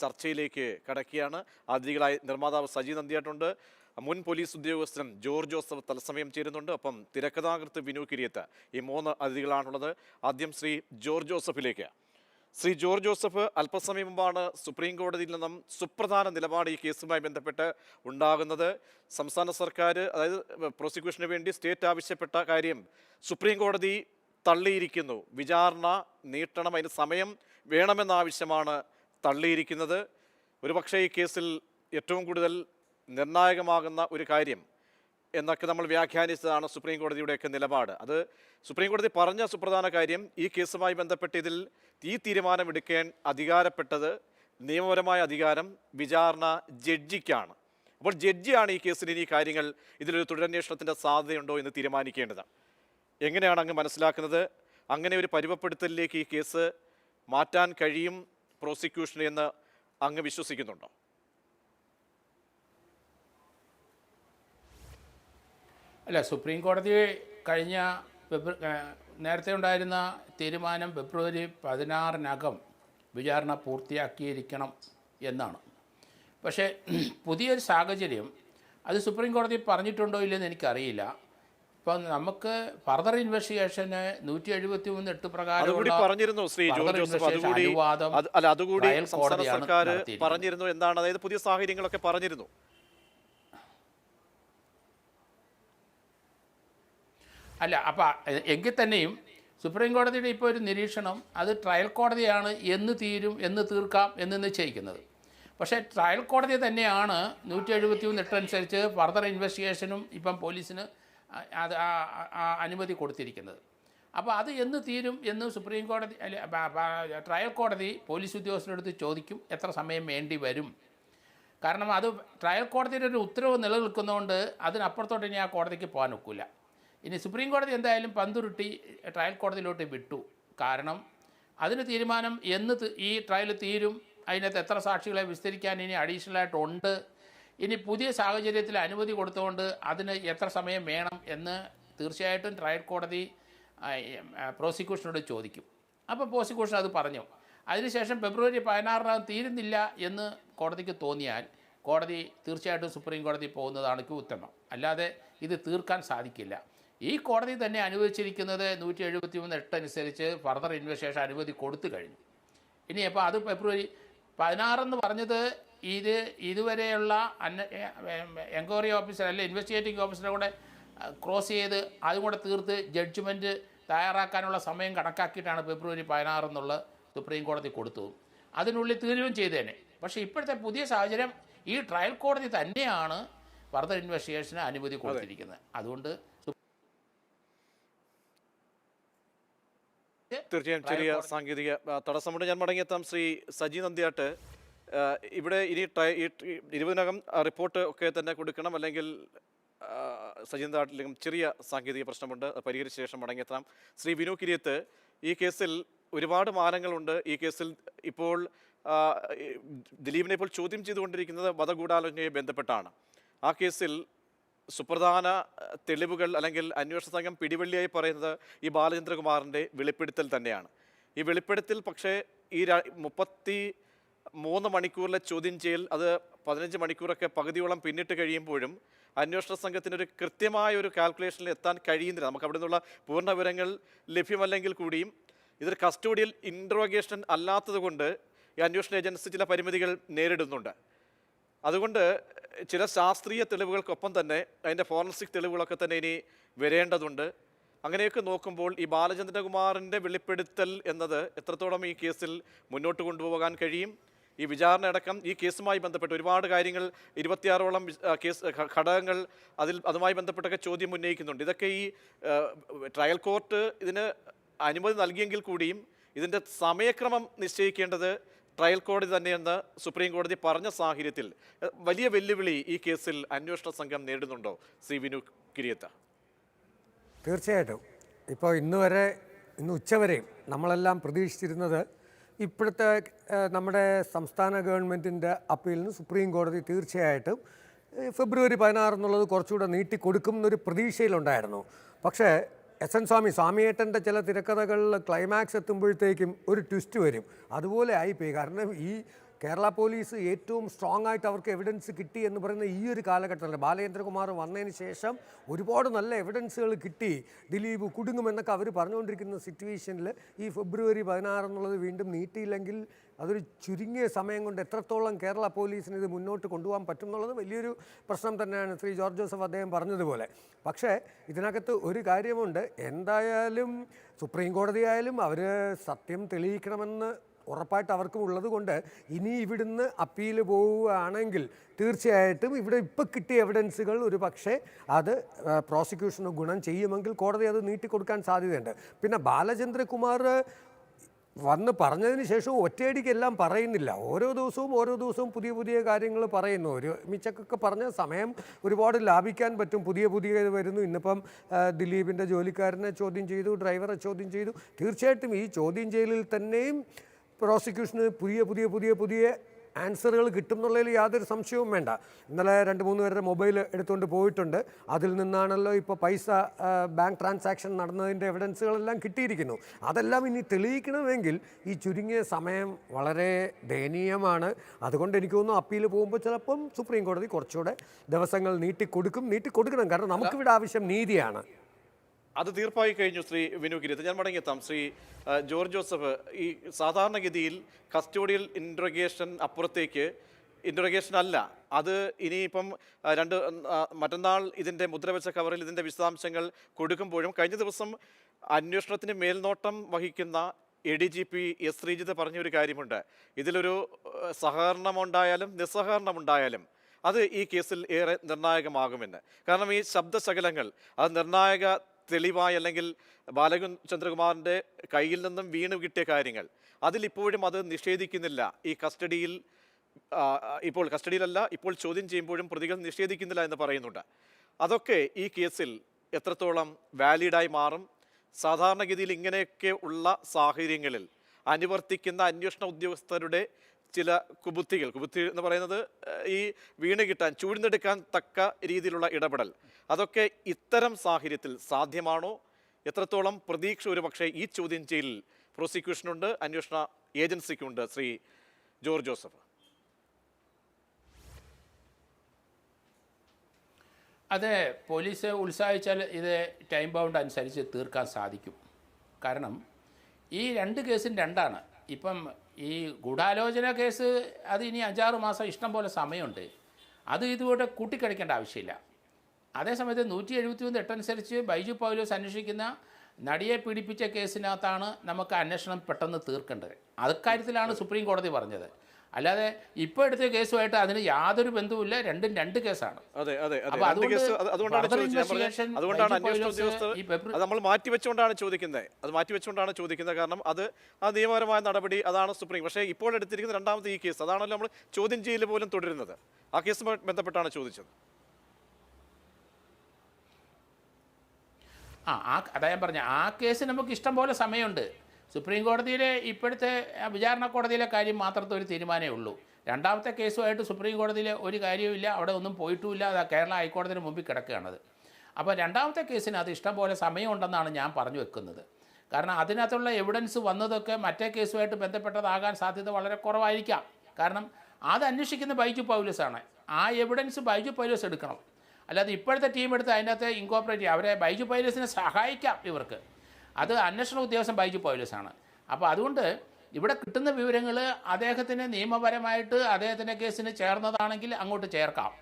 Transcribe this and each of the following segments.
ചർച്ചയിലേക്ക് കടക്കുകയാണ്. അതിഥികളായി നിർമ്മാതാവ് സജി നന്ദിയായിട്ടുണ്ട്. മുൻ പോലീസ് ഉദ്യോഗസ്ഥൻ ജോർജ് ജോസഫ് തത്സമയം ചേരുന്നുണ്ട്. ഒപ്പം തിരക്കഥാകൃത്ത് വിനു കിരിയത്ത്. ഈ 3 അതിഥികളാണുള്ളത്. ആദ്യം ശ്രീ ജോർജ് ജോസഫിലേക്ക്. ശ്രീ ജോർജ് ജോസഫ്, അല്പസമയം മുമ്പാണ് സുപ്രീം കോടതിയിൽ നിന്നും സുപ്രധാന നിലപാട് ഈ കേസുമായി ബന്ധപ്പെട്ട് ഉണ്ടാകുന്നത്. സംസ്ഥാന സർക്കാർ, അതായത് പ്രോസിക്യൂഷന് വേണ്ടി സ്റ്റേറ്റ് ആവശ്യപ്പെട്ട കാര്യം സുപ്രീം കോടതി തള്ളിയിരിക്കുന്നു. വിചാരണ നീട്ടണം, അതിന് സമയം വേണമെന്ന ആവശ്യമാണ് തള്ളിയിരിക്കുന്നത്. ഒരുപക്ഷെ ഈ കേസിൽ ഏറ്റവും കൂടുതൽ നിർണായകമാകുന്ന ഒരു കാര്യം എന്നൊക്കെ നമ്മൾ വ്യാഖ്യാനിച്ചതാണ് സുപ്രീം കോടതിയുടെയൊക്കെ നിലപാട്. അത് സുപ്രീം കോടതി പറഞ്ഞ സുപ്രധാന കാര്യം, ഈ കേസുമായി ബന്ധപ്പെട്ട് ഇതിൽ ഈ തീരുമാനമെടുക്കാൻ അധികാരപ്പെട്ടത്, നിയമപരമായ അധികാരം വിചാരണ ജഡ്ജിക്കാണ്. അപ്പോൾ ജഡ്ജിയാണ് ഈ കേസിൽ ഇനി കാര്യങ്ങൾ, ഇതിലൊരു തുടരന്വേഷണത്തിൻ്റെ സാധ്യതയുണ്ടോ എന്ന് തീരുമാനിക്കേണ്ടത്. എങ്ങനെയാണ് അങ്ങ് മനസ്സിലാക്കുന്നത്? അങ്ങനെ ഒരു പരുവപ്പെടുത്തലിലേക്ക് ഈ കേസ് മാറ്റാൻ കഴിയും പ്രോസിക്യൂഷന് എന്ന് അങ്ങ് വിശ്വസിക്കുന്നുണ്ടോ? അല്ല, സുപ്രീം കോടതി കഴിഞ്ഞ നേരത്തെ ഉണ്ടായിരുന്ന തീരുമാനം ഫെബ്രുവരി 16-നകം വിചാരണ പൂർത്തിയാക്കിയിരിക്കണം എന്നാണ്. പക്ഷേ പുതിയൊരു സാഹചര്യം അത് സുപ്രീം കോടതി പറഞ്ഞിട്ടുണ്ടോ ഇല്ലെന്ന് എനിക്കറിയില്ല. ഇപ്പം നമുക്ക് ഫർദർ ഇൻവെസ്റ്റിഗേഷന് 173(8) പ്രകാരമുള്ള പറഞ്ഞിരുന്നു എന്താണ്, അതായത് പുതിയ സാഹചര്യങ്ങളൊക്കെ പറഞ്ഞിരുന്നു. അല്ല, അപ്പം എങ്കിൽ തന്നെയും സുപ്രീം കോടതിയുടെ ഇപ്പോൾ ഒരു നിരീക്ഷണം, അത് ട്രയൽ കോടതിയാണ് എന്ന് തീർക്കാം എന്ന് നിശ്ചയിക്കുന്നത്. പക്ഷേ ട്രയൽ കോടതി തന്നെയാണ് 173(8) അനുസരിച്ച് ഫർദർ ഇൻവെസ്റ്റിഗേഷനും ഇപ്പം പോലീസിന് അത് അനുമതി കൊടുത്തിരിക്കുന്നത്. അപ്പോൾ അത് എന്ന് തീരും എന്ന് സുപ്രീം കോടതി ട്രയൽ കോടതി പോലീസ് ഉദ്യോഗസ്ഥരെടുത്ത് ചോദിക്കും, എത്ര സമയം വേണ്ടി വരും. കാരണം അത് ട്രയൽ കോടതിയുടെ ഒരു ഉത്തരവ് നിലനിൽക്കുന്നതുകൊണ്ട് അതിനപ്പുറത്തോട്ട് ഇനി ആ കോടതിക്ക് പോകാൻ ഒക്കില്ല. ഇനി സുപ്രീം കോടതി എന്തായാലും പന്തുരുട്ടി ട്രയൽ കോടതിയിലോട്ട് വിട്ടു. കാരണം അതിന് തീരുമാനം എന്ന് ഈ ട്രയൽ തീരും, അതിനകത്ത് എത്ര സാക്ഷികളെ വിസ്തരിക്കാൻ ഇനി അഡീഷണലായിട്ടുണ്ട്, ഇനി പുതിയ സാഹചര്യത്തിൽ അനുമതി കൊടുത്തുകൊണ്ട് അതിന് എത്ര സമയം വേണം എന്ന് തീർച്ചയായിട്ടും ട്രയൽ കോടതി പ്രോസിക്യൂഷനോട് ചോദിക്കും. അപ്പോൾ പ്രോസിക്യൂഷൻ അത് പറഞ്ഞു. അതിനുശേഷം ഫെബ്രുവരി 16 തീരുന്നില്ല എന്ന് കോടതിക്ക് തോന്നിയാൽ കോടതി തീർച്ചയായിട്ടും സുപ്രീം കോടതി പോകുന്നതാണ് ഉത്തമം. അല്ലാതെ ഇത് തീർക്കാൻ സാധിക്കില്ല. ഈ കോടതി തന്നെ അനുവദിച്ചിരിക്കുന്നത് 173(8) അനുസരിച്ച് ഫർദർ ഇൻവെസ്റ്റിഗേഷൻ അനുമതി കൊടുത്തു കഴിഞ്ഞു. ഇനി അപ്പോൾ അത് ഫെബ്രുവരി 16 എന്ന് പറഞ്ഞത് ഇതുവരെയുള്ള എൻക്വയറി ഓഫീസർ അല്ലെ ഇൻവെസ്റ്റിഗേറ്റിംഗ് ഓഫീസറെ കൂടെ ക്രോസ് ചെയ്ത് അതും കൂടെ തീർത്ത് ജഡ്ജ്മെൻറ്റ് തയ്യാറാക്കാനുള്ള സമയം കണക്കാക്കിയിട്ടാണ് ഫെബ്രുവരി 16 എന്നുള്ള സുപ്രീം കോടതി കൊടുത്തത്. അതിനുള്ളിൽ തീരുകയും ചെയ്തേനെ. പക്ഷേ ഇപ്പോഴത്തെ പുതിയ സാഹചര്യം, ഈ ട്രയൽ കോടതി തന്നെയാണ് ഫർദർ ഇൻവെസ്റ്റിഗേഷന് അനുമതി കൊടുത്തിരിക്കുന്നത്. അതുകൊണ്ട് തീർച്ചയായും ചെറിയ സാങ്കേതിക തടസ്സമുണ്ട്. ഞാൻ മടങ്ങിയെത്താം. ശ്രീ സജി നന്ദിയാട്ട്, ഇവിടെ ഇനി 20-നകം റിപ്പോർട്ട് ഒക്കെ തന്നെ കൊടുക്കണം, അല്ലെങ്കിൽ സജി നന്ദിയാട്ടിലും ചെറിയ സാങ്കേതിക പ്രശ്നമുണ്ട്, പരിഹരിച്ച ശേഷം മടങ്ങിയെത്താം. ശ്രീ വിനു കിരിയത്ത്, ഈ കേസിൽ ഒരുപാട് മാനങ്ങളുണ്ട്. ഈ കേസിൽ ഇപ്പോൾ ദിലീപിനെ ഇപ്പോൾ ചോദ്യം ചെയ്തുകൊണ്ടിരിക്കുന്നത് വധഗൂഢാലോചനയെ ബന്ധപ്പെട്ടാണ്. ആ കേസിൽ സുപ്രധാന തെളിവുകൾ, അല്ലെങ്കിൽ അന്വേഷണ സംഘം പിടിവള്ളിയായി പറയുന്നത് ഈ ബാലചന്ദ്രകുമാറിൻ്റെ വെളിപ്പെടുത്തൽ തന്നെയാണ്. ഈ വെളിപ്പെടുത്തൽ പക്ഷേ ഈ 33 മണിക്കൂറിലെ ചോദ്യം ചെയ്യൽ, അത് 15 മണിക്കൂറൊക്കെ പകുതിയോളം പിന്നിട്ട് കഴിയുമ്പോഴും അന്വേഷണ സംഘത്തിനൊരു കൃത്യമായ ഒരു കാൽക്കുലേഷനിൽ എത്താൻ കഴിയുന്നില്ല. നമുക്ക് അവിടെ നിന്നുള്ള പൂർണ്ണ വിവരങ്ങൾ ലഭ്യമല്ലെങ്കിൽ കൂടിയും ഇതൊരു കസ്റ്റോഡിയൽ ഇൻട്രോഗേഷൻ അല്ലാത്തത് കൊണ്ട് ഈ അന്വേഷണ ഏജൻസി ചില പരിമിതികൾ നേരിടുന്നുണ്ട്. അതുകൊണ്ട് ചില ശാസ്ത്രീയ തെളിവുകൾക്കൊപ്പം തന്നെ അതിൻ്റെ ഫോറൻസിക് തെളിവുകളൊക്കെ തന്നെ ഇനി വരേണ്ടതുണ്ട്. അങ്ങനെയൊക്കെ നോക്കുമ്പോൾ ഈ ബാലചന്ദ്രകുമാറിൻ്റെ വെളിപ്പെടുത്തൽ എന്നത് എത്രത്തോളം ഈ കേസിൽ മുന്നോട്ട് കൊണ്ടുപോകാൻ കഴിയും? ഈ വിചാരണ അടക്കം ഈ കേസുമായി ബന്ധപ്പെട്ട് ഒരുപാട് കാര്യങ്ങൾ, 26ഓളം കേസ് ഘടകങ്ങൾ അതുമായി ബന്ധപ്പെട്ടൊക്കെ ചോദ്യം ഉന്നയിക്കുന്നുണ്ട്. ഇതൊക്കെ ഈ ട്രയൽ കോർട്ട് ഇതിന് അനുമതി നൽകിയെങ്കിൽ കൂടിയും ഇതിൻ്റെ സമയക്രമം നിശ്ചയിക്കേണ്ടത് ട്രയൽ കോടതി തന്നെയെന്ന് സുപ്രീം കോടതി പറഞ്ഞ സാഹചര്യത്തിൽ വലിയ വെല്ലുവിളി ഈ കേസിൽ അന്വേഷണ സംഘം നേരിടുന്നുണ്ടോ ശ്രീ വിനു കിരിയത്ത? തീർച്ചയായിട്ടും. ഇപ്പോൾ ഇന്ന് ഉച്ചവരെയും നമ്മളെല്ലാം പ്രതീക്ഷിച്ചിരുന്നത് ഇപ്പോഴത്തെ നമ്മുടെ സംസ്ഥാന ഗവൺമെൻറ്റിൻ്റെ അപ്പീലിന് സുപ്രീം കോടതി തീർച്ചയായിട്ടും ഫെബ്രുവരി 16 എന്നുള്ളത് കുറച്ചുകൂടെ നീട്ടിക്കൊടുക്കും എന്നൊരു പ്രതീക്ഷയിലുണ്ടായിരുന്നു. പക്ഷേ എസ് എൻ സ്വാമിയേട്ടൻ്റെ ചില തിരക്കഥകളിൽ ക്ലൈമാക്സ് എത്തുമ്പോഴത്തേക്കും ഒരു ട്വിസ്റ്റ് വരും. അതുപോലെ ആയിപ്പോയി. കാരണം ഈ കേരള പോലീസ് ഏറ്റവും സ്ട്രോങ് ആയിട്ട് അവർക്ക് എവിഡൻസ് കിട്ടി എന്ന് പറയുന്ന ഈ ഒരു കാലഘട്ടത്തിൽ ബാലചന്ദ്രകുമാർ വന്നതിന് ശേഷം ഒരുപാട് നല്ല എവിഡൻസുകൾ കിട്ടി, ദിലീപ് കുടുങ്ങുമെന്നൊക്കെ അവർ പറഞ്ഞുകൊണ്ടിരിക്കുന്ന സിറ്റുവേഷനിൽ ഈ ഫെബ്രുവരി 16 എന്നുള്ളത് വീണ്ടും നീട്ടിയില്ലെങ്കിൽ അതൊരു ചുരുങ്ങിയ സമയം കൊണ്ട് എത്രത്തോളം കേരള പോലീസിന് ഇത് മുന്നോട്ട് കൊണ്ടുപോകാൻ പറ്റും എന്നുള്ളത് വലിയൊരു പ്രശ്നം തന്നെയാണ് ശ്രീ ജോർജ് ജോസഫ് അദ്ദേഹം പറഞ്ഞതുപോലെ. പക്ഷേ ഇതിനകത്ത് ഒരു കാര്യമുണ്ട്, എന്തായാലും സുപ്രീം കോടതിയായാലും അവർ സത്യം തെളിയിക്കണമെന്ന് ഉറപ്പായിട്ട് അവർക്കും ഉള്ളത് കൊണ്ട് ഇനി ഇവിടുന്ന് അപ്പീൽ പോവുകയാണെങ്കിൽ തീർച്ചയായിട്ടും ഇവിടെ ഇപ്പോൾ കിട്ടിയ എവിഡൻസുകൾ ഒരു പക്ഷേ അത് പ്രോസിക്യൂഷന് ഗുണം ചെയ്യുമെങ്കിൽ കോടതി അത് നീട്ടിക്കൊടുക്കാൻ സാധ്യതയുണ്ട്. പിന്നെ ബാലചന്ദ്രകുമാർ വന്ന് പറഞ്ഞതിന് ശേഷവും ഒറ്റയടിക്കെല്ലാം പറയുന്നില്ല, ഓരോ ദിവസവും പുതിയ പുതിയ കാര്യങ്ങൾ പറയുന്നു. ഒരു മിച്ചക്കൊക്കെ പറഞ്ഞ സമയം ഒരുപാട് ലാഭിക്കാൻ പറ്റും, പുതിയ വരുന്നു. ഇന്നിപ്പം ദിലീപിൻ്റെ ജോലിക്കാരനെ ചോദ്യം ചെയ്തു, ഡ്രൈവറെ ചോദ്യം ചെയ്തു. തീർച്ചയായിട്ടും ഈ ചോദ്യം ചെയ്യലിൽ തന്നെയും പ്രോസിക്യൂഷന് പുതിയ ആൻസറുകൾ കിട്ടും എന്നുള്ളതിൽ യാതൊരു സംശയവും വേണ്ട. ഇന്നലെ 2-3 പേരുടെ മൊബൈൽ എടുത്തുകൊണ്ട് പോയിട്ടുണ്ട്. അതിൽ നിന്നാണല്ലോ ഇപ്പോൾ പൈസ ബാങ്ക് ട്രാൻസാക്ഷൻ നടന്നതിൻ്റെ എവിഡൻസുകളെല്ലാം കിട്ടിയിരിക്കുന്നു. അതെല്ലാം ഇനി തെളിയിക്കണമെങ്കിൽ ഈ ചുരുങ്ങിയ സമയം വളരെ ദയനീയമാണ്. അതുകൊണ്ട് എനിക്ക് തോന്നുന്നു അപ്പീൽ പോകുമ്പോൾ ചിലപ്പം സുപ്രീം കോടതി കുറച്ചുകൂടെ ദിവസങ്ങൾ നീട്ടിക്കൊടുക്കണം. കാരണം നമുക്കിവിടെ ആവശ്യം നീതിയാണ്. അത് തീർപ്പായി കഴിഞ്ഞു. ശ്രീ വിനു കിരീത്ത്, ഞാൻ മടങ്ങിയെത്താം. ശ്രീ ജോർജ് ജോസഫ്, ഈ സാധാരണഗതിയിൽ കസ്റ്റോഡിയൽ ഇൻട്രോഗേഷൻ അപ്പുറത്തേക്ക് ഇൻട്രോഗേഷൻ അല്ല, അത് ഇനിയിപ്പം മറ്റന്നാൾ ഇതിൻ്റെ മുദ്രവെച്ച കവറിൽ ഇതിൻ്റെ വിശദാംശങ്ങൾ കൊടുക്കുമ്പോഴും കഴിഞ്ഞ ദിവസം അന്വേഷണത്തിന് മേൽനോട്ടം വഹിക്കുന്ന ADGP S. ശ്രീജിത്ത് പറഞ്ഞൊരു കാര്യമുണ്ട്, ഇതിലൊരു സഹകരണമുണ്ടായാലും നിസ്സഹകരണമുണ്ടായാലും അത് ഈ കേസിൽ ഏറെ നിർണായകമാകുമെന്ന്. കാരണം ഈ ശബ്ദശകലങ്ങൾ അത് നിർണായക തെളിവായി അല്ലെങ്കിൽ ബാലചന്ദ്രകുമാറിൻ്റെ കയ്യിൽ നിന്നും വീണ് കിട്ടിയ കാര്യങ്ങൾ അതിലിപ്പോഴും അത് നിഷേധിക്കുന്നില്ല. ഈ കസ്റ്റഡിയിൽ ഇപ്പോൾ കസ്റ്റഡിയിലല്ല, ഇപ്പോൾ ചോദ്യം ചെയ്യുമ്പോഴും പ്രതികൾ നിഷേധിക്കുന്നില്ല എന്ന് പറയുന്നുണ്ട്. അതൊക്കെ ഈ കേസിൽ എത്രത്തോളം വാലിഡായി മാറും? സാധാരണഗതിയിൽ ഇങ്ങനെയൊക്കെ ഉള്ള സാഹചര്യങ്ങളിൽ അനുവർത്തിക്കുന്ന അന്വേഷണ ഉദ്യോഗസ്ഥരുടെ ചില കുബുദ്ധി എന്ന് പറയുന്നത് ഈ വീണ് കിട്ടാൻ ചൂഴ്ന്നെടുക്കാൻ തക്ക രീതിയിലുള്ള ഇടപെടൽ, അതൊക്കെ ഇത്തരം സാഹചര്യത്തിൽ സാധ്യമാണോ? എത്രത്തോളം പ്രതീക്ഷ ഒരു പക്ഷേ ഈ ചോദ്യം ചെയ്യലിൽ പ്രോസിക്യൂഷനുണ്ട്, അന്വേഷണ ഏജൻസിക്കുണ്ട്? ശ്രീ ജോർജ് ജോസഫ്. അത് പോലീസ് ഉത്സാഹിച്ചാൽ ഇത് ടൈം ബൗണ്ട് അനുസരിച്ച് തീർക്കാൻ സാധിക്കും. കാരണം ഈ 2 കേസും 2ആണ്. ഇപ്പം ഈ ഗൂഢാലോചന കേസ് അത് ഇനി 5-6 മാസം ഇഷ്ടം പോലെ സമയമുണ്ട്, അത് ഇതുകൂടെ കൂട്ടിക്കഴിക്കേണ്ട ആവശ്യമില്ല. അതേസമയത്ത് 171 അനുസരിച്ച് ബൈജു പൗലോസ് അന്വേഷിക്കുന്ന നടിയെ പീഡിപ്പിച്ച കേസിനകത്താണ് നമുക്ക് അന്വേഷണം പെട്ടെന്ന് തീർക്കേണ്ടത്. അക്കാര്യത്തിലാണ് സുപ്രീം കോടതി പറഞ്ഞത്. അല്ലാതെ ഇപ്പോൾ എടുത്ത കേസുമായിട്ട് അതിന് യാതൊരു ബന്ധവുമില്ല, രണ്ടും 2 കേസാണ്. നമ്മൾ മാറ്റിവെച്ചുകൊണ്ടാണ് ചോദിക്കുന്നത്. കാരണം അത് നിയമപരമായ നടപടി, അതാണ് സുപ്രീം. പക്ഷേ ഇപ്പോൾ എടുത്തിരിക്കുന്ന രണ്ടാമത്തെ ഈ കേസ്, അതാണല്ലോ നമ്മൾ ചോദ്യം ചെയ്യൽ പോലും തുടരുന്നത്. ആ കേസുമായി ബന്ധപ്പെട്ടാണ് ചോദിച്ചത്. അതാ ഞാൻ പറഞ്ഞ ആ കേസ് നമുക്ക് ഇഷ്ടം പോലെ സമയമുണ്ട്. സുപ്രീം കോടതിയിലെ ഇപ്പോഴത്തെ വിചാരണ കോടതിയിലെ കാര്യം മാത്രത്തെ ഒരു തീരുമാനമേ ഉള്ളൂ. രണ്ടാമത്തെ കേസുമായിട്ട് സുപ്രീം കോടതിയിൽ ഒരു കാര്യവുമില്ല, അവിടെ ഒന്നും പോയിട്ടുമില്ല, അത് കേരള ഹൈക്കോടതിന് മുമ്പിൽ കിടക്കുകയാണത്. അപ്പോൾ രണ്ടാമത്തെ കേസിന് അത് ഇഷ്ടം പോലെ സമയമുണ്ടെന്നാണ് ഞാൻ പറഞ്ഞു വെക്കുന്നത്. കാരണം അതിനകത്തുള്ള എവിഡൻസ് വന്നതൊക്കെ മറ്റേ കേസുമായിട്ട് ബന്ധപ്പെട്ടതാകാൻ സാധ്യത വളരെ കുറവായിരിക്കാം. കാരണം അത് അന്വേഷിക്കുന്ന ബൈജു പൗലോസാണ്. ആ എവിഡൻസ് ബൈജു പൗലോസ് എടുക്കണം. അല്ലാതെ ഇപ്പോഴത്തെ ടീം എടുത്ത് അതിനകത്ത് ഇൻകോപ്പറേറ്റ് ചെയ്യുക, അവരെ ബൈജു പൗലോസിനെ സഹായിക്കാം ഇവർക്ക്. അത് അന്വേഷണ ഉദ്യോഗസ്ഥൻ ബൈജു പൗലോസാണ്. അപ്പോൾ അതുകൊണ്ട് ഇവിടെ കിട്ടുന്ന വിവരങ്ങൾ അദ്ദേഹത്തിന് നിയമപരമായിട്ട് അദ്ദേഹത്തിൻ്റെ കേസിന് ചേർന്നതാണെങ്കിൽ അങ്ങോട്ട് ചേർക്കാം.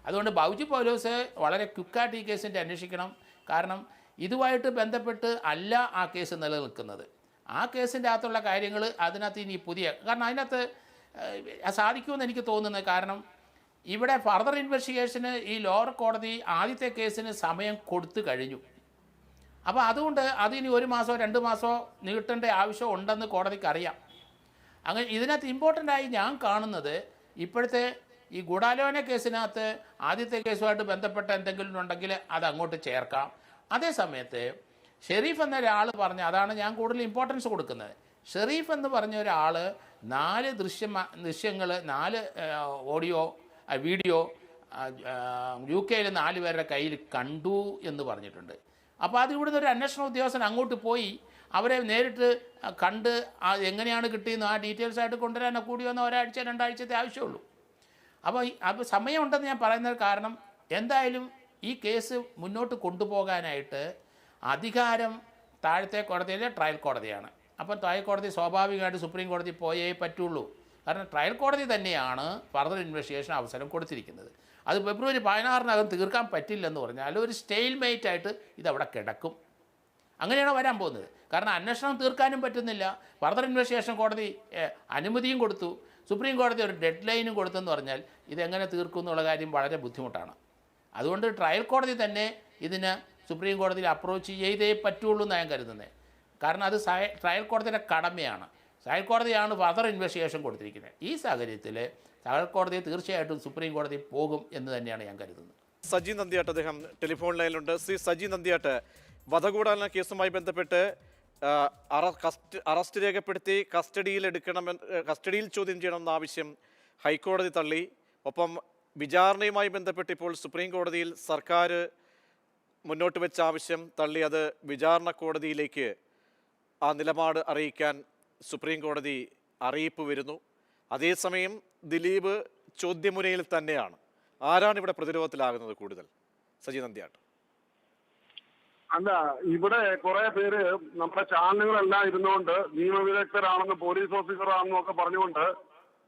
അതുകൊണ്ട് ബൈജു പൗലോസ് വളരെ ക്വിക്കായിട്ട് ഈ കേസിൻ്റെ അന്വേഷിക്കണം. കാരണം ഇതുമായിട്ട് ബന്ധപ്പെട്ട് അല്ല ആ കേസ് നിലനിൽക്കുന്നത്. ആ കേസിൻ്റെ അകത്തുള്ള കാര്യങ്ങൾ അതിനകത്ത് ഇനി കാരണം അതിനകത്ത് സാധിക്കുമെന്ന് എനിക്ക് തോന്നുന്നത്. കാരണം ഇവിടെ ഫർദർ ഇൻവെസ്റ്റിഗേഷന് ഈ ലോവർ കോടതി ആദ്യത്തെ കേസിന് സമയം കൊടുത്തു കഴിഞ്ഞു. അപ്പോൾ അതുകൊണ്ട് അതിനി 1 മാസമോ 2 മാസമോ നീട്ടേണ്ട ആവശ്യം ഉണ്ടെന്ന് കോടതിക്ക് അറിയാം. അങ്ങനെ ഇതിനകത്ത് ഇമ്പോർട്ടൻ്റായി ഞാൻ കാണുന്നത് ഇപ്പോഴത്തെ ഈ ഗൂഢാലോചന കേസിനകത്ത് ആദ്യത്തെ കേസുമായിട്ട് ബന്ധപ്പെട്ട എന്തെങ്കിലും ഉണ്ടെങ്കിൽ അത് അങ്ങോട്ട് ചേർക്കാം. അതേസമയത്ത് ഷെരീഫ് എന്ന ഒരാൾ പറഞ്ഞ, അതാണ് ഞാൻ കൂടുതൽ ഇമ്പോർട്ടൻസ് കൊടുക്കുന്നത്. ഷെരീഫ് എന്ന് പറഞ്ഞ ഒരാൾ 4 ദൃശ്യങ്ങൾ 4 ഓഡിയോ വീഡിയോ UK 4 പേരുടെ കയ്യിൽ കണ്ടു എന്ന് പറഞ്ഞിട്ടുണ്ട്. അപ്പോൾ അത് ഇവിടുന്ന് ഒരു അന്വേഷണ ഉദ്യോഗസ്ഥൻ അങ്ങോട്ട് പോയി അവരെ നേരിട്ട് കണ്ട് എങ്ങനെയാണ് കിട്ടിയെന്ന് ആ ഡീറ്റെയിൽസ് ആയിട്ട് കൊണ്ടുവരാൻ കൂടി വന്ന ഒരാഴ്ച 2 ആഴ്ചത്തെ ആവശ്യമുള്ളൂ. അപ്പോൾ സമയമുണ്ടെന്ന് ഞാൻ പറയുന്നത് കാരണം എന്തായാലും ഈ കേസ് മുന്നോട്ട് കൊണ്ടുപോകാനായിട്ട് അധികാരം താഴത്തെ കോടതിയിലെ ട്രയൽ കോടതിയാണ്. അപ്പം ട്രയൽ കോടതി സ്വാഭാവികമായിട്ട് സുപ്രീം കോടതി പോയേ പറ്റുള്ളൂ. കാരണം ട്രയൽ കോടതി തന്നെയാണ് ഫർദർ ഇൻവെസ്റ്റിഗേഷൻ അവസരം കൊടുത്തിരിക്കുന്നത്. അത് ഫെബ്രുവരി 16-നകം തീർക്കാൻ പറ്റില്ലെന്ന് പറഞ്ഞാൽ ഒരു സ്റ്റെയിൽമേറ്റ് ആയിട്ട് ഇതവിടെ കിടക്കും. അങ്ങനെയാണ് വരാൻ പോകുന്നത്. കാരണം അന്വേഷണം തീർക്കാനും പറ്റുന്നില്ല. ഫർദർ ഇൻവെസ്റ്റിഗേഷൻ കോടതി അനുമതിയും കൊടുത്തു, സുപ്രീം കോടതി ഒരു ഡെഡ് ലൈനും കൊടുത്തെന്ന് പറഞ്ഞാൽ ഇതെങ്ങനെ തീർക്കും എന്നുള്ള കാര്യം വളരെ ബുദ്ധിമുട്ടാണ്. അതുകൊണ്ട് ട്രയൽ കോടതി തന്നെ ഇതിന് സുപ്രീം കോടതിയിൽ അപ്രോച്ച് ചെയ്തേ പറ്റുള്ളൂ എന്നാണ് ഞാൻ കരുതുന്നത്. കാരണം അത് ട്രയൽ കോടതിയുടെ കടമയാണ്. ട്രയൽ കോടതിയാണ് ഫർദർ ഇൻവെസ്റ്റിഗേഷൻ കൊടുത്തിരിക്കുന്നത്. ഈ സാഹചര്യത്തിൽ ട്രയൽ കോടതി തീർച്ചയായിട്ടും സുപ്രീം കോടതി പോകും എന്ന് തന്നെയാണ് ഞാൻ കരുതുന്നത്. സജി നന്ദിയാട്ട് അദ്ദേഹം ടെലിഫോൺ ലൈനിലുണ്ട്. ശ്രീ സജി നന്ദിയാട്ട്, വധഗൂഢാലോചന കേസുമായി ബന്ധപ്പെട്ട് അറസ്റ്റ് രേഖപ്പെടുത്തി കസ്റ്റഡിയിൽ ചോദ്യം ചെയ്യണമെന്ന ആവശ്യം ഹൈക്കോടതി തള്ളി. ഒപ്പം വിചാരണയുമായി ബന്ധപ്പെട്ട് ഇപ്പോൾ സുപ്രീം കോടതിയിൽ സർക്കാർ മുന്നോട്ട് വെച്ച ആവശ്യം തള്ളി. അത് വിചാരണ കോടതിയിലേക്ക് ആ നിലപാട് അറിയിക്കാൻ സുപ്രീം കോടതി അറിയിപ്പ് വരുന്നു. അതേസമയം ദിലീപ് ചോദ്യമുനയിൽ തന്നെയാണ്. ആരാണ് ഇവിടെ പ്രതിരോധത്തിലാകുന്നത് കൂടുതൽ? സജി നന്ദിയാട്ട്. അല്ല, ഇവിടെ കുറെ പേര് നമ്മുടെ ചാനലുകളെല്ലാം ഇരുന്നുകൊണ്ട് നിയമവിദഗ്ധരാണെന്ന് പോലീസ് ഓഫീസറാണെന്നും ഒക്കെ പറഞ്ഞുകൊണ്ട്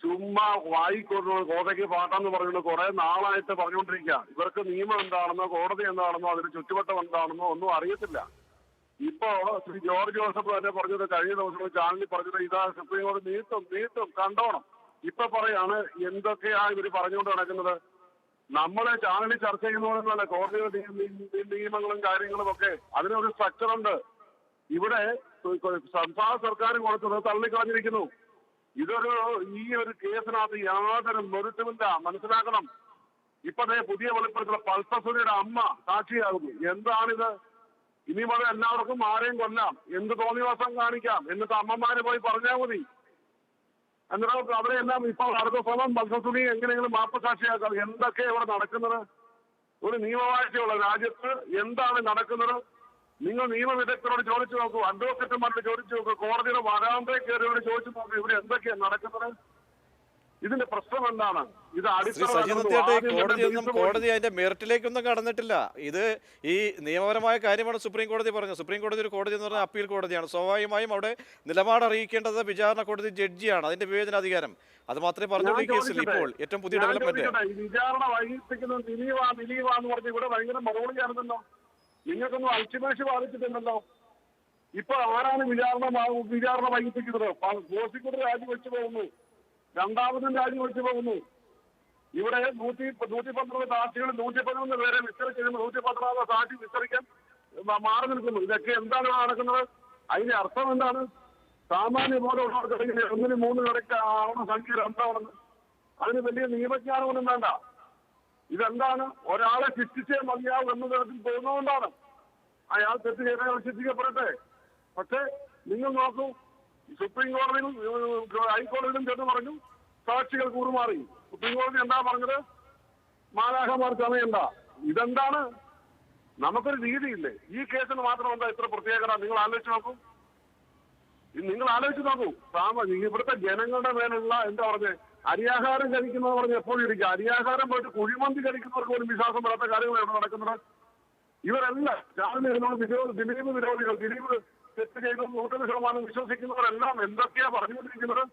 ചുമ്മാ കോടതിക്ക് പാട്ടാന്ന് പറഞ്ഞുകൊണ്ട് കുറെ നാളായിട്ട് പറഞ്ഞുകൊണ്ടിരിക്കുക. ഇവർക്ക് നിയമം എന്താണെന്നോ കോടതി എന്താണെന്നോ അതിന് ചുറ്റുവട്ടം എന്താണെന്നോ ഒന്നും അറിയത്തില്ല. ഇപ്പോ ശ്രീ ജോർജ് ജോസഫ് തന്നെ പറഞ്ഞത്, കഴിഞ്ഞ ദിവസം ചാനലിൽ പറഞ്ഞത്, ഇതാ സുപ്രീം കോടതി നീട്ടും കണ്ടോണം. ഇപ്പൊ പറയാണ് എന്തൊക്കെയാ ഇവര് പറഞ്ഞുകൊണ്ട് നടക്കുന്നത്. നമ്മളെ ചാനലിൽ ചർച്ച ചെയ്യുന്നതല്ല കോടതിയുടെ നിയമങ്ങളും കാര്യങ്ങളും ഒക്കെ. അതിനൊരു സ്ട്രക്ചർ ഉണ്ട്. ഇവിടെ സംസ്ഥാന സർക്കാർ കൊടുത്തത് തള്ളിക്കളഞ്ഞിരിക്കുന്നു. ഈ ഒരു കേസിനകത്ത് യാതൊരു മെറിറ്റുമില്ല, മനസ്സിലാക്കണം. ഇപ്പതേ പുതിയ വെളിപ്പെടുത്തൽ പൾസസുനിയുടെ അമ്മ സാക്ഷിയാകുന്നു. എന്താണിത്? ഇനി മുതൽ എല്ലാവർക്കും ആരെയും കൊല്ലാം, എന്ത് തോന്നിവാസം കാണിക്കാം, എന്നിട്ട് അമ്മമാര് പോയി പറഞ്ഞാൽ മതി. എന്നിട്ട് അവരെല്ലാം ഇപ്പോൾ അടുത്ത ശ്രമം പൾസസുനി എങ്ങനെയെങ്കിലും മാപ്പ് സാക്ഷിയാക്കാം. എന്തൊക്കെയാണ് ഇവിടെ നടക്കുന്നത്? ഒരു നിയമവാഴ്ചയുള്ള രാജ്യത്ത് എന്താണ് നടക്കുന്നത്? നിങ്ങൾ നിയമവിദഗ്ധരോട് ചോദിച്ചു നോക്കൂ, അഡ്വക്കേറ്റുമാരോട് ചോദിച്ചു നോക്കൂ, കോടതിയുടെ വരാന്തയിൽ കയറിയോട് ചോദിച്ചു നോക്കൂ, ഇവിടെ എന്തൊക്കെയാണ് നടക്കുന്നത്? ഇതിന്റെ പ്രശ്നം എന്താണ്? ഇത് കോടതി അതിന്റെ മെറിറ്റിലേക്കൊന്നും കടന്നിട്ടില്ല. ഇത് ഈ നിയമപരമായ കാര്യമാണ് സുപ്രീം കോടതി പറഞ്ഞത്. സുപ്രീം കോടതി ഒരു കോടതി എന്ന് പറഞ്ഞാൽ അപ്പീൽ കോടതിയാണ്. സ്വാഭാവികമായും അവിടെ നിലപാട് അറിയിക്കേണ്ടത് വിചാരണ കോടതി ജഡ്ജിയാണ്, അതിന്റെ വിവേചനാധികാരം. അത് മാത്രമേ പറഞ്ഞുള്ളൂ ഈ കേസിൽ. ഇപ്പോൾ ഏറ്റവും പുതിയ ഡെവലപ്മെന്റ് വിചാരണ വൈകിപ്പിക്കുന്ന ദിലീവാന്ന് പറഞ്ഞ് ഇവിടെ ഭയങ്കര മറുപടിയാണെന്നല്ലോ. നിങ്ങൾക്കൊന്നും അൽച്ചിമേഷ് ബാധിച്ചിട്ടുണ്ടല്ലോ. ഇപ്പൊ ആരാണ് വിചാരണ വൈകിപ്പിക്കുന്നത്? പ്രോസിക്യൂട്ടർ രാജിവെച്ചു പോകുന്നു, രണ്ടാമതും രാജിവെച്ചു പോകുന്നു. ഇവിടെ 112 സാക്ഷികൾ 111 പേരെ വിസ്തരിച്ച് 114 സാക്ഷി വിസ്തരിക്കാൻ മാറി നിൽക്കുന്നു. ഇതൊക്കെ എന്താണ് നടക്കുന്നത്? അതിന്റെ അർത്ഥം എന്താണ്? സാമാന്യ ബോധമുള്ളവർക്ക് 1 3 കടക്ക് ആവണ സംഖ്യ എന്താണെന്ന് അതിന് വലിയ നിയമജ്ഞാനമൊന്നും വേണ്ട. ഇതെന്താണ്? ഒരാളെ ശിക്ഷിച്ചേ മതിയാവും എന്ന തരത്തിൽ തോന്നുന്നതുകൊണ്ടാണ്. അയാൾ തെറ്റ് ചെയ്താൽ ശിക്ഷിക്കപ്പെടട്ടെ. പക്ഷേ നിങ്ങൾ നോക്കൂ, സുപ്രീം കോടതിയിലും ഹൈക്കോടതിയിലും ചെന്ന് പറഞ്ഞു സാക്ഷികൾ കൂറുമാറി. സുപ്രീം കോടതി എന്താ പറഞ്ഞത്? മാലാഖമാർ ചമയണ്ട. ഇതെന്താണ്? നമുക്കൊരു രീതിയില്ലേ? ഈ കേസിന് മാത്രം എന്താ ഇത്ര പ്രത്യേകത? നിങ്ങൾ ആലോചിച്ച് നോക്കൂ. ഇവിടുത്തെ ജനങ്ങളുടെ മേലുള്ള എന്താ പറഞ്ഞത്, അരിയാഹാരം കഴിക്കുന്നവർ പറഞ്ഞ് എപ്പോഴും ഇരിക്കുക. അരിയാഹാരം പോയിട്ട് കുഴിമന്തി കഴിക്കുന്നവർക്ക് ഒരു വിശ്വാസം വരാത്ത കാര്യങ്ങൾ ഇവിടെ നടക്കുന്നത്. ഇവരെല്ലാം ദിലീപ് വിരോധികൾ, ദിലീപ് തെറ്റ് ചെയ്ത് 100% വിശ്വസിക്കുന്നവരെല്ലാം എന്തൊക്കെയാ പറഞ്ഞുകൊണ്ടിരിക്കുന്നത്?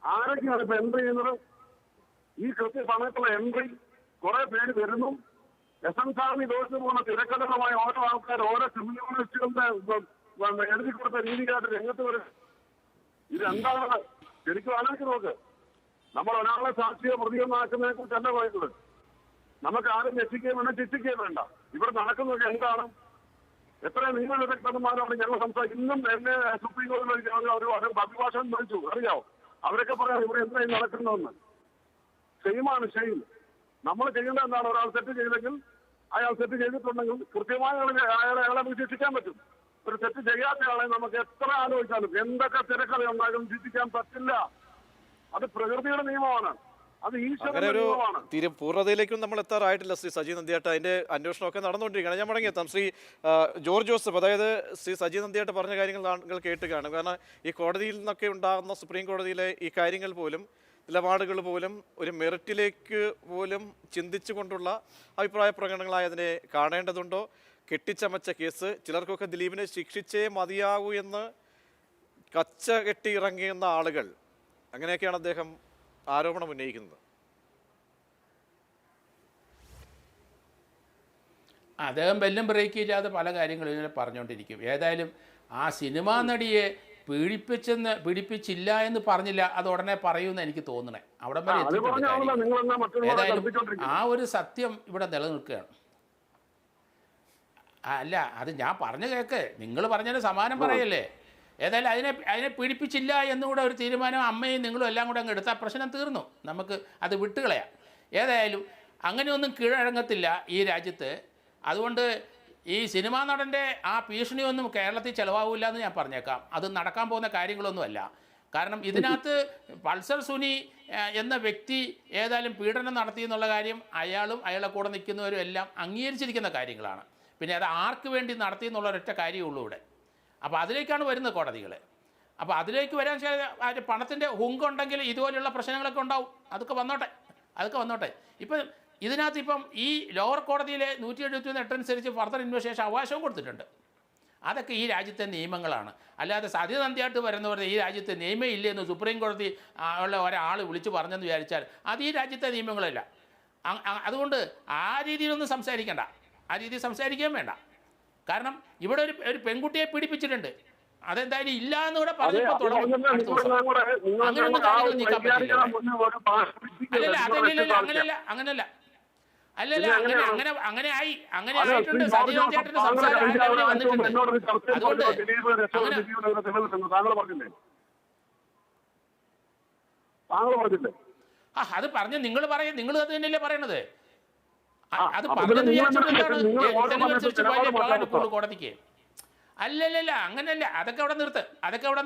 ആരൊക്കെയാണ് ഇപ്പൊ എൻട്രി ചെയ്യുന്നത്? ഈ കൃത്യസമയത്തുള്ള എൻട്രി കുറെ പേര് വരുന്നു. എസ്എൻസാറിന് ദോഷം പോകുന്ന തിരക്കഥകളുമായി ഓരോ ആൾക്കാർ ഓരോ ക്രിമിനലിസ്റ്റുകളുടെ എഴുതി കൊടുത്ത രീതിക്കായിട്ട് രംഗത്ത് വരും. ഇതെന്താണ്? ശരിക്കും ആലോചിച്ച് നോക്ക്. നമ്മൾ ഒരാളെ സാക്ഷിയോ പ്രതികരണമാക്കുന്നതിനെ കുറിച്ചല്ല പറയുന്നത്. നമുക്ക് ആരും രക്ഷിക്കുകയും വേണ്ട, ശിക്ഷിക്കുകയും വേണ്ട. ഇവിടെ നടക്കുന്നത് എന്താണ്? എത്ര നിയമവിദഗ്ധന്മാരാണ് ഞങ്ങൾ സംസാരിക്കുന്നത്. ഇന്നും എന്നെ സുപ്രീം കോടതിയിൽ ഒരു അഭിഭാഷകൻ വിളിച്ചു, അറിയാവോ? അവരൊക്കെ പറയാം ഇവിടെ എന്തായാലും നടക്കുന്നതെന്ന്. ഷെയിമാണ്, ഷെയിം. നമ്മൾ ചെയ്യേണ്ടത് എന്താണ്? ഒരാൾ തെറ്റ് ചെയ്തെങ്കിൽ, അയാൾ തെറ്റ് ചെയ്തിട്ടുണ്ടെങ്കിൽ കൃത്യമായി അയാളെ ശിക്ഷിക്കാൻ പറ്റും. ഒരു തെറ്റ് ചെയ്യാത്ത ആളെ നമുക്ക് എത്ര ആലോചിച്ചാലും എന്തൊക്കെ തിരക്കഥ ഉണ്ടാകും ശിക്ഷിക്കാൻ പറ്റില്ല. അത് പ്രകൃതിയുടെ നിയമമാണ്. അത് അങ്ങനെ ഈശ്വരന്റെ ഒരു നിയമമാണ്. പൂർണ്ണതയിലേക്കും നമ്മൾ എത്താറായിട്ടില്ല ശ്രീ സജി നന്ദിയാട്ട്. അതിന്റെ അന്വേഷണമൊക്കെ നടന്നുകൊണ്ടിരിക്കുകയാണ്. ഞാൻ മടങ്ങിയെത്താം. ശ്രീ ജോർജ് ജോസഫ്, അതായത് ശ്രീ സജി നന്ദിയാട്ട് പറഞ്ഞ കാര്യങ്ങൾ താങ്കൾ കേട്ട് കാണും. കാരണം ഈ കോടതിയിൽ നിന്നൊക്കെ ഉണ്ടാകുന്ന സുപ്രീം കോടതിയിലെ ഈ കാര്യങ്ങൾ പോലും നിലപാടുകൾ പോലും ഒരു മെറിറ്റിലേക്ക് പോലും ചിന്തിച്ചുകൊണ്ടുള്ള അഭിപ്രായ പ്രകടനങ്ങളായി അതിനെ കാണേണ്ടതുണ്ടോ? കെട്ടിച്ചമച്ച കേസ്, ചിലർക്കൊക്കെ ദിലീപിനെ ശിക്ഷിച്ചേ മതിയാകൂ എന്ന് കച്ച കെട്ടി ഇറങ്ങിയുന്ന ആളുകൾ, അങ്ങനെയൊക്കെയാണ് അദ്ദേഹം ആരോപണം ഉന്നയിക്കുന്നത്. അദ്ദേഹം ബെല്ലും ബ്രേക്ക് ചെയ്യാതെ പല കാര്യങ്ങളും ഇങ്ങനെ പറഞ്ഞുകൊണ്ടിരിക്കും. ഏതായാലും ആ സിനിമാ നടിയെ പീഡിപ്പിച്ചില്ല എന്ന് പറഞ്ഞില്ല, അത് ഉടനെ പറയുമെന്ന് എനിക്ക് തോന്നണേ. അവിടെ വരെ എത്തിയിട്ടുണ്ട് കാര്യം. ഏതായാലും ആ ഒരു സത്യം ഇവിടെ നിലനിൽക്കുകയാണ്. അല്ല, അത് ഞാൻ പറഞ്ഞു കേൾക്ക്, നിങ്ങൾ പറഞ്ഞതിന് സമാനം പറയല്ലേ. ഏതായാലും അതിനെ പീഡിപ്പിച്ചില്ല എന്നുകൂടെ ഒരു തീരുമാനം അമ്മയും നിങ്ങളും എല്ലാം കൂടെ അങ്ങ് എടുത്താൽ പ്രശ്നം തീർന്നു. നമുക്ക് അത് വിട്ടുകളയാം. ഏതായാലും അങ്ങനെയൊന്നും കീഴടങ്ങത്തില്ല ഈ രാജ്യത്ത്. അതുകൊണ്ട് ഈ സിനിമാ നടൻ്റെ ആ ഭീഷണിയൊന്നും കേരളത്തിൽ ചിലവാകില്ല എന്ന് ഞാൻ പറഞ്ഞേക്കാം. അത് നടക്കാൻ പോകുന്ന കാര്യങ്ങളൊന്നുമല്ല. കാരണം ഇതിനകത്ത് പൾസർ സുനി എന്ന വ്യക്തി ഏതായാലും പീഡനം നടത്തി എന്നുള്ള കാര്യം അയാളും അയാളെ കൂടെ നിൽക്കുന്നവരും എല്ലാം അംഗീകരിച്ചിരിക്കുന്ന കാര്യങ്ങളാണ്. പിന്നെ അത് ആർക്ക് വേണ്ടി നടത്തി എന്നുള്ള ഒരൊറ്റ കാര്യമുള്ളൂ ഇവിടെ. അപ്പോൾ അതിലേക്കാണ് വരുന്നത് കോടതികൾ. അപ്പോൾ അതിലേക്ക് വരാൻ പണത്തിൻ്റെ ഹുങ്കുണ്ടെങ്കിൽ ഇതുപോലെയുള്ള പ്രശ്നങ്ങളൊക്കെ ഉണ്ടാവും. അതൊക്കെ വന്നോട്ടെ. ഇപ്പം ഇതിനകത്ത് ഇപ്പം ഈ ലോവർ കോടതിയിലെ 171 അനുസരിച്ച് ഫർദർ ഇൻവെസ്റ്റിഗേഷൻ അവകാശവും കൊടുത്തിട്ടുണ്ട്. അതൊക്കെ ഈ രാജ്യത്തെ നിയമങ്ങളാണ്. അല്ലാതെ സജി നന്ദിയാട്ട് വരുന്നവർ ഈ രാജ്യത്തെ നിയമം ഇല്ലെന്ന് സുപ്രീം കോടതി ഉള്ള ഒരാൾ വിളിച്ചു പറഞ്ഞെന്ന് വിചാരിച്ചാൽ അത് ഈ രാജ്യത്തെ നിയമങ്ങളല്ല. അതുകൊണ്ട് ആ രീതിയിലൊന്നും സംസാരിക്കേണ്ട, ആ രീതിയിൽ സംസാരിക്കുകയും വേണ്ട. കാരണം ഇവിടെ ഒരു പെൺകുട്ടിയെ പീഡിപ്പിച്ചിട്ടുണ്ട്. അതെന്തായാലും ഇല്ല എന്ന് കൂടെ പറഞ്ഞപ്പോൾ തുടങ്ങും. അങ്ങനെയൊന്നും കാര്യങ്ങൾ നീക്കാൻ പറ്റില്ല. അങ്ങനെയല്ല. അങ്ങനെ ആയിട്ടുണ്ട്. സജി നന്ദിയാട്ടിന്റെ സംസാരം വന്നിട്ടുണ്ട്. അതുകൊണ്ട് അത് പറഞ്ഞ് നിങ്ങൾ അത് തന്നെയല്ലേ പറയണത്. അത് പറഞ്ഞെന്ന് വിചാരിച്ചിട്ട് പോകാൻ കോടതിക്ക്. അല്ലല്ല, അങ്ങനെയല്ല. അതൊക്കെ അവിടെ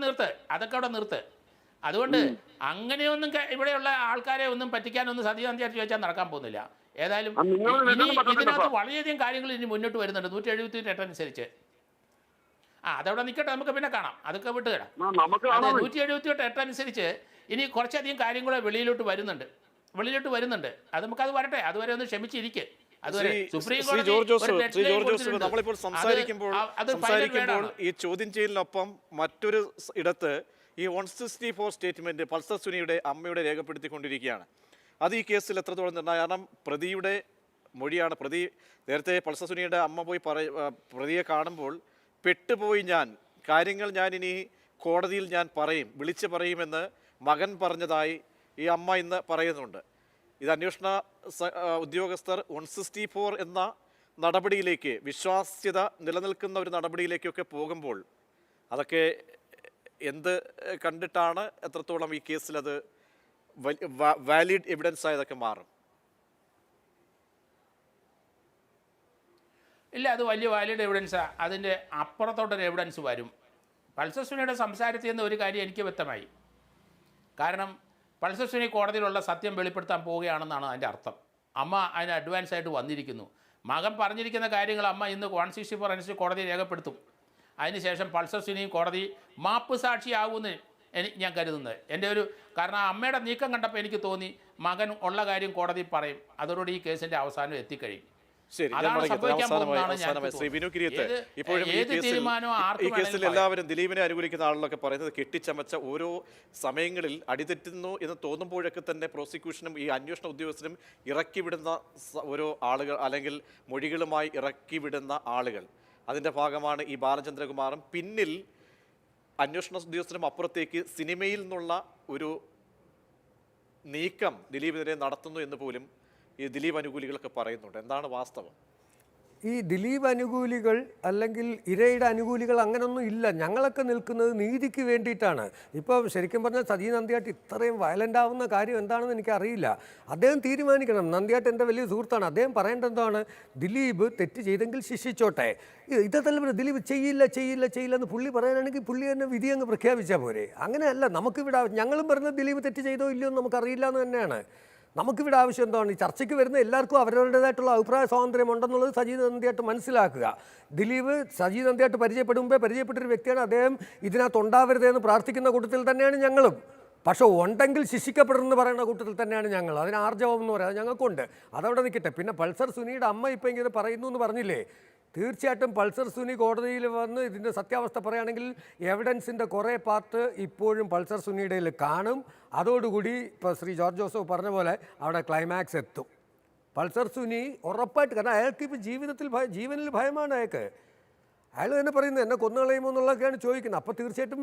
നിർത്ത്. അതുകൊണ്ട് അങ്ങനെയൊന്നും ഇവിടെയുള്ള ആൾക്കാരെ ഒന്നും പറ്റിക്കാനൊന്നും സജി നന്ദിയാട്ട് ചോദിച്ചാൽ നടക്കാൻ പോകുന്നില്ല. ഏതായാലും ഇനി ഇതിനകത്ത് വളരെയധികം കാര്യങ്ങൾ ഇനി മുന്നോട്ട് വരുന്നുണ്ട് 178 അനുസരിച്ച്. അതവിടെ നിൽക്കട്ടെ, നമുക്ക് പിന്നെ കാണാം. അതൊക്കെ വിട്ടുകിടാം. അത് 178 അനുസരിച്ച് ഇനി കുറച്ചധികം കാര്യങ്ങൾ വെളിയിലോട്ട് വരുന്നുണ്ട്. അത് നമുക്കത് വരട്ടെ. അതുവരെ ഒന്ന് ക്ഷമിച്ചിരിക്കുക. അതുവരെ സുപ്രീം കോടതി നമ്മളിപ്പോൾ സംസാരിക്കുമ്പോൾ ഈ ചോദ്യം ചെയ്യലിനൊപ്പം മറ്റൊരു ഇടത്ത് ഈ 164 സ്റ്റേറ്റ്മെന്റ് പൾസർ സുനിയുടെ അമ്മയുടെ രേഖപ്പെടുത്തിക്കൊണ്ടിരിക്കുകയാണ്. അത് ഈ കേസിൽ എത്രത്തോളം നിർണ്ണായം? കാരണം പ്രതിയുടെ മൊഴിയാണ്. പ്രതി നേരത്തെ പൾസർ സുനിയുടെ അമ്മ പോയി പ്രതിയെ കാണുമ്പോൾ പെട്ടുപോയി കാര്യങ്ങൾ ഞാൻ ഇനി കോടതിയിൽ ഞാൻ വിളിച്ചു പറയുമെന്ന് മകൻ പറഞ്ഞതായി ഈ അമ്മ ഇന്ന് പറയുന്നുണ്ട്. ഇത് അന്വേഷണ ഉദ്യോഗസ്ഥർ 164 എന്ന നടപടിയിലേക്ക്, വിശ്വാസ്യത നിലനിൽക്കുന്ന ഒരു നടപടിയിലേക്കൊക്കെ പോകുമ്പോൾ അതൊക്കെ എന്ത് കണ്ടിട്ടാണ് എത്രത്തോളം ഈ കേസിൽ അത് വാലിഡ് എവിഡൻസ് ആയതൊക്കെ മാറും? ഇല്ല, അത് വലിയ വാലിഡ് എവിഡൻസാണ്. അതിൻ്റെ അപ്പുറത്തോട്ടൊരു എവിഡൻസ് വരും. പൾസർ സുനിയുടെ സംസാരത്തിൽ നിന്ന് ഒരു കാര്യം എനിക്ക് വ്യക്തമായി. കാരണം പൾസർ സുനി കോടതിയിലുള്ള സത്യം വെളിപ്പെടുത്താൻ പോവുകയാണെന്നാണ് അതിൻ്റെ അർത്ഥം. അമ്മ അതിന് അഡ്വാൻസ് ആയിട്ട് വന്നിരിക്കുന്നു. മകൻ പറഞ്ഞിരിക്കുന്ന കാര്യങ്ങൾ അമ്മ ഇന്ന് 164 അനുസരിച്ച് കോടതി രേഖപ്പെടുത്തും. അതിനുശേഷം പൾസർ സുനിയും കോടതി മാപ്പ് സാക്ഷിയാകുമെന്ന് ഞാൻ കരുതുന്നത്. കാരണം അമ്മയുടെ നീക്കം കണ്ടപ്പോൾ എനിക്ക് തോന്നി മകൻ ഉള്ള കാര്യം കോടതി പറയും. അതോടുകൂടി ഈ കേസിൻ്റെ അവസാനം എത്തിക്കഴിയും. ഈ കേസിൽ എല്ലാവരും ദിലീപിനെ അനുകൂലിക്കുന്ന ആളുകളൊക്കെ പറയുന്നത് കെട്ടിച്ചമച്ച ഓരോ സമയങ്ങളിൽ അടിതെറ്റുന്നു എന്ന് തോന്നുമ്പോഴൊക്കെ തന്നെ പ്രോസിക്യൂഷനും ഈ അന്വേഷണ ഉദ്യോഗസ്ഥരും ഇറക്കിവിടുന്ന ഓരോ ആളുകൾ, അല്ലെങ്കിൽ മൊഴികളുമായി ഇറക്കിവിടുന്ന ആളുകൾ, അതിൻ്റെ ഭാഗമാണ് ഈ ബാലചന്ദ്രകുമാറും. പിന്നിൽ അന്വേഷണ ഉദ്യോഗസ്ഥരും അപ്പുറത്തേക്ക് സിനിമയിൽ നിന്നുള്ള ഒരു നീക്കം ദിലീപിനെതിരെ നടത്തുന്നു എന്ന് പോലും ഈ ദിലീപ് അനുകൂലികളൊക്കെ പറയുന്നുണ്ട്. എന്താണ് വാസ്തവം? ഈ ദിലീപ് അനുകൂലികൾ അല്ലെങ്കിൽ ഇരയുടെ അനുകൂലികൾ അങ്ങനൊന്നും ഇല്ല. ഞങ്ങളൊക്കെ നിൽക്കുന്നത് നീതിക്ക് വേണ്ടിയിട്ടാണ്. ഇപ്പോൾ ശരിക്കും പറഞ്ഞാൽ സജി നന്ദിയാട്ട് ഇത്രയും വയലൻ്റ് ആവുന്ന കാര്യം എന്താണെന്ന് എനിക്കറിയില്ല. അദ്ദേഹം തീരുമാനിക്കണം. നന്ദിയാട്ട് എൻ്റെ വലിയ സുഹൃത്താണ്. അദ്ദേഹം പറയേണ്ടത് എന്താണ്? ദിലീപ് തെറ്റ് ചെയ്തെങ്കിൽ ശിക്ഷിച്ചോട്ടെ. ഇതല്ല ദിലീപ് ചെയ്യില്ല എന്ന് പുള്ളി പറയാനാണെങ്കിൽ പുള്ളി തന്നെ വിധി അങ്ങ് പ്രഖ്യാപിച്ചാൽ പോരെ. അങ്ങനെയല്ല. നമുക്കിവിടെ ഞങ്ങളും പറഞ്ഞത് ദിലീപ് തെറ്റ് ചെയ്തോ ഇല്ലയോ എന്ന് നമുക്കറിയില്ല എന്ന് തന്നെയാണ്. നമുക്കിവിടെ ആവശ്യം എന്താണ്? ഈ ചർച്ചയ്ക്ക് വരുന്ന എല്ലാവർക്കും അവരവരുടേതായിട്ടുള്ള അഭിപ്രായ സ്വാതന്ത്ര്യം ഉണ്ടെന്നുള്ളത് സജി നന്ദിയായിട്ട് മനസ്സിലാക്കുക. ദിലീപ് സജി നന്ദിയായിട്ട് പരിചയപ്പെടുമ്പോൾ പരിചയപ്പെട്ടൊരു വ്യക്തിയാണ്. അദ്ദേഹം ഇതിനകത്ത് ഉണ്ടാവരുതെന്ന് പ്രാർത്ഥിക്കുന്ന കൂട്ടത്തിൽ തന്നെയാണ് ഞങ്ങളും. പക്ഷെ ഉണ്ടെങ്കിൽ ശിക്ഷിക്കപ്പെടുമെന്ന് പറയുന്ന കൂട്ടത്തിൽ തന്നെയാണ് ഞങ്ങൾ. അതിന് ആർജവം എന്ന് പറയുന്നത് ഞങ്ങൾക്കുണ്ട്. അതവിടെ നിൽക്കട്ടെ. പിന്നെ പൾസർ സുനിയുടെ അമ്മ ഇപ്പം ഇങ്ങനെ പറയുന്നു എന്ന് പറഞ്ഞില്ലേ? തീർച്ചയായിട്ടും പൾസർ സുനി കോടതിയിൽ വന്ന് ഇതിൻ്റെ സത്യാവസ്ഥ പറയുകയാണെങ്കിൽ എവിഡൻസിൻ്റെ കുറേ പാർട്ട് ഇപ്പോഴും പൾസർ സുനിയുടെ കാണും. അതോടുകൂടി ഇപ്പോൾ ശ്രീ ജോർജ് ജോസഫ് പറഞ്ഞ പോലെ അവിടെ ക്ലൈമാക്സ് എത്തും. പൾസർ സുനി ഉറപ്പായിട്ട്, കാരണം അയാൾക്ക് ഇപ്പോൾ ജീവനിൽ ഭയമാണ് അയാൾക്ക്. അയാൾ തന്നെ പറയുന്നത് എന്നെ കൊന്നുകളയുമോ എന്നുള്ളതൊക്കെയാണ് ചോദിക്കുന്നത്. അപ്പോൾ തീർച്ചയായിട്ടും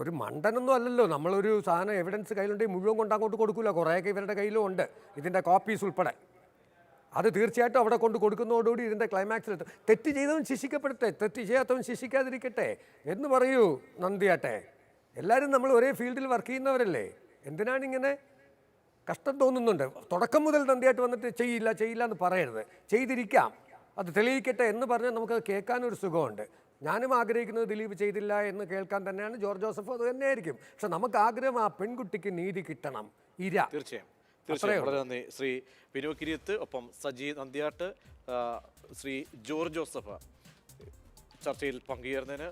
ഒരു മണ്ടനൊന്നും അല്ലല്ലോ. നമ്മളൊരു സാധനം എവിഡൻസ് കയ്യിലുണ്ടെങ്കിൽ മുഴുവൻ കൊണ്ട് അങ്ങോട്ട് കൊടുക്കില്ല. കുറേയൊക്കെ ഇവരുടെ കയ്യിലും ഉണ്ട്, ഇതിൻ്റെ കോപ്പീസ് ഉൾപ്പെടെ. അത് തീർച്ചയായിട്ടും അവിടെ കൊണ്ട് കൊടുക്കുന്നതോടുകൂടി ഇതിൻ്റെ ക്ലൈമാക്സിലെത്തും. തെറ്റ് ചെയ്തവൻ ശിക്ഷിക്കപ്പെടട്ടെ, തെറ്റ് ചെയ്യാത്തവൻ ശിക്ഷിക്കാതിരിക്കട്ടെ എന്ന് പറയൂ നന്ദിയാട്ടെ. എല്ലാവരും നമ്മൾ ഒരേ ഫീൽഡിൽ വർക്ക് ചെയ്യുന്നവരല്ലേ? എന്തിനാണ് ഇങ്ങനെ കഷ്ടം തോന്നുന്നുണ്ട്? തുടക്കം മുതൽ നന്ദിയായിട്ട് വന്നിട്ട് ചെയ്യില്ല എന്ന് പറയരുത്. ചെയ്തിരിക്കാം, അത് തെളിയിക്കട്ടെ എന്ന് പറഞ്ഞാൽ നമുക്കത് കേൾക്കാനൊരു സുഖമുണ്ട്. ഞാനും ആഗ്രഹിക്കുന്നത് ദിലീപ് ചെയ്തില്ല എന്ന് കേൾക്കാൻ തന്നെയാണ്. ജോർജ് ജോസഫ് അത് തന്നെയായിരിക്കും. പക്ഷെ നമുക്ക് ആഗ്രഹം ആ പെൺകുട്ടിക്ക് നീതി കിട്ടണം. തീർച്ചയായും വളരെ നന്ദി ശ്രീ വിനു കിരിയത്ത്, ഒപ്പം സജി നന്ദിയാട്ട്, ശ്രീ ജോർജ് ജോസഫ് ചർച്ചയിൽ പങ്കുചേർന്നതിന്.